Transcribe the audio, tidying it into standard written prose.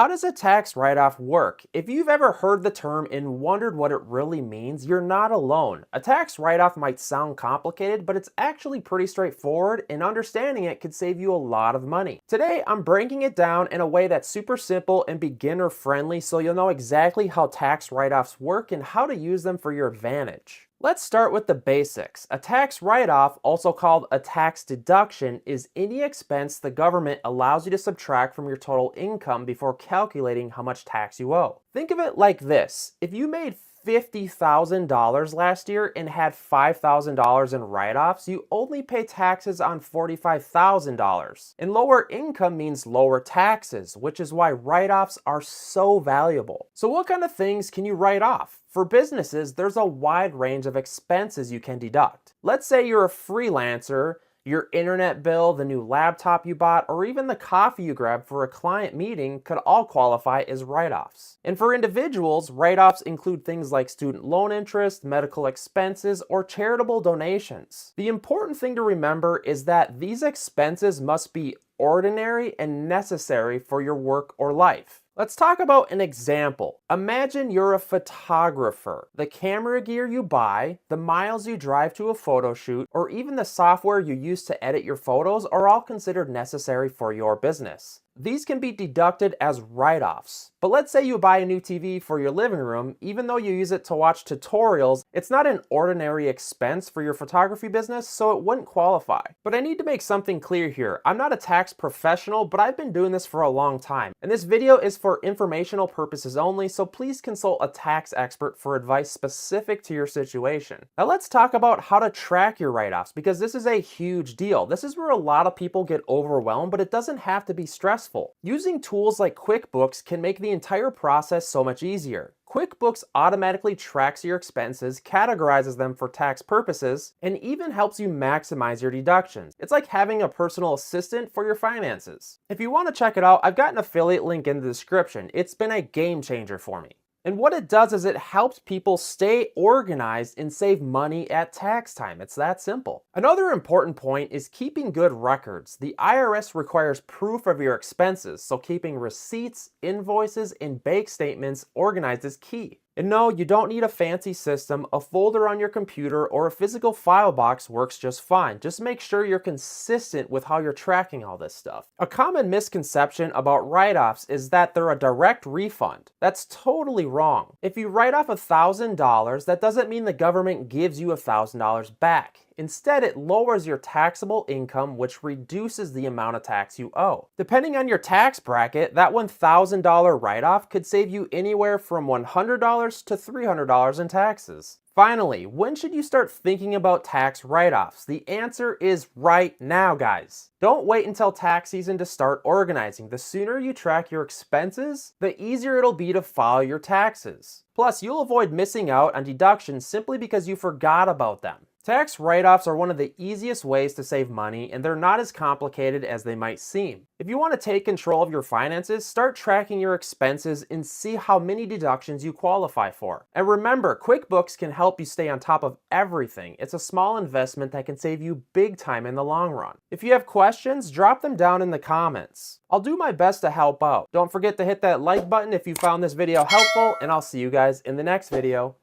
How does a tax write-off work? If you've ever heard the term and wondered what it really means, you're not alone. A tax write-off might sound complicated, but it's actually pretty straightforward, and understanding it could save you a lot of money. Today, I'm breaking it down in a way that's super simple and beginner-friendly so you'll know exactly how tax write-offs work and how to use them for your advantage. Let's start with the basics. A tax write-off, also called a tax deduction, is any expense the government allows you to subtract from your total income before calculating how much tax you owe. Think of it like this. If you made $50,000 last year and had $5,000 in write-offs, you only pay taxes on $45,000. And lower income means lower taxes, which is why write-offs are so valuable. So what kind of things can you write off? For businesses, there's a wide range of expenses you can deduct. Let's say you're a freelancer. Your internet bill, the new laptop you bought, or even the coffee you grabbed for a client meeting could all qualify as write-offs. And for individuals, write-offs include things like student loan interest, medical expenses, or charitable donations. The important thing to remember is that these expenses must be ordinary and necessary for your work or life. Let's talk about an example. Imagine you're a photographer. The camera gear you buy, the miles you drive to a photo shoot, or even the software you use to edit your photos are all considered necessary for your business. These can be deducted as write-offs. But let's say you buy a new TV for your living room, even though you use it to watch tutorials, it's not an ordinary expense for your photography business, so it wouldn't qualify. But I need to make something clear here. I'm not a tax professional, but I've been doing this for a long time. And this video is for informational purposes only, so please consult a tax expert for advice specific to your situation. Now let's talk about how to track your write-offs, because this is a huge deal. This is where a lot of people get overwhelmed, but it doesn't have to be stressful. Using tools like QuickBooks can make the entire process so much easier. QuickBooks automatically tracks your expenses, categorizes them for tax purposes, and even helps you maximize your deductions. It's like having a personal assistant for your finances. If you want to check it out, I've got an affiliate link in the description. It's been a game changer for me. And what it does is it helps people stay organized and save money at tax time. It's that simple. Another important point is keeping good records. The IRS requires proof of your expenses, so keeping receipts, invoices, and bank statements organized is key. And no, you don't need a fancy system. A folder on your computer or a physical file box works just fine. Just make sure you're consistent with how you're tracking all this stuff. A common misconception about write-offs is that they're a direct refund. That's totally wrong. If you write off $1,000, that doesn't mean the government gives you $1,000 back. Instead, it lowers your taxable income, which reduces the amount of tax you owe. Depending on your tax bracket, that $1,000 write-off could save you anywhere from $100 to $300 in taxes. Finally, when should you start thinking about tax write-offs? The answer is right now, guys. Don't wait until tax season to start organizing. The sooner you track your expenses, the easier it'll be to file your taxes. Plus, you'll avoid missing out on deductions simply because you forgot about them. Tax write-offs are one of the easiest ways to save money, and they're not as complicated as they might seem. If you want to take control of your finances, start tracking your expenses and see how many deductions you qualify for. And remember, QuickBooks can help you stay on top of everything. It's a small investment that can save you big time in the long run. If you have questions, drop them down in the comments. I'll do my best to help out. Don't forget to hit that like button if you found this video helpful, and I'll see you guys in the next video.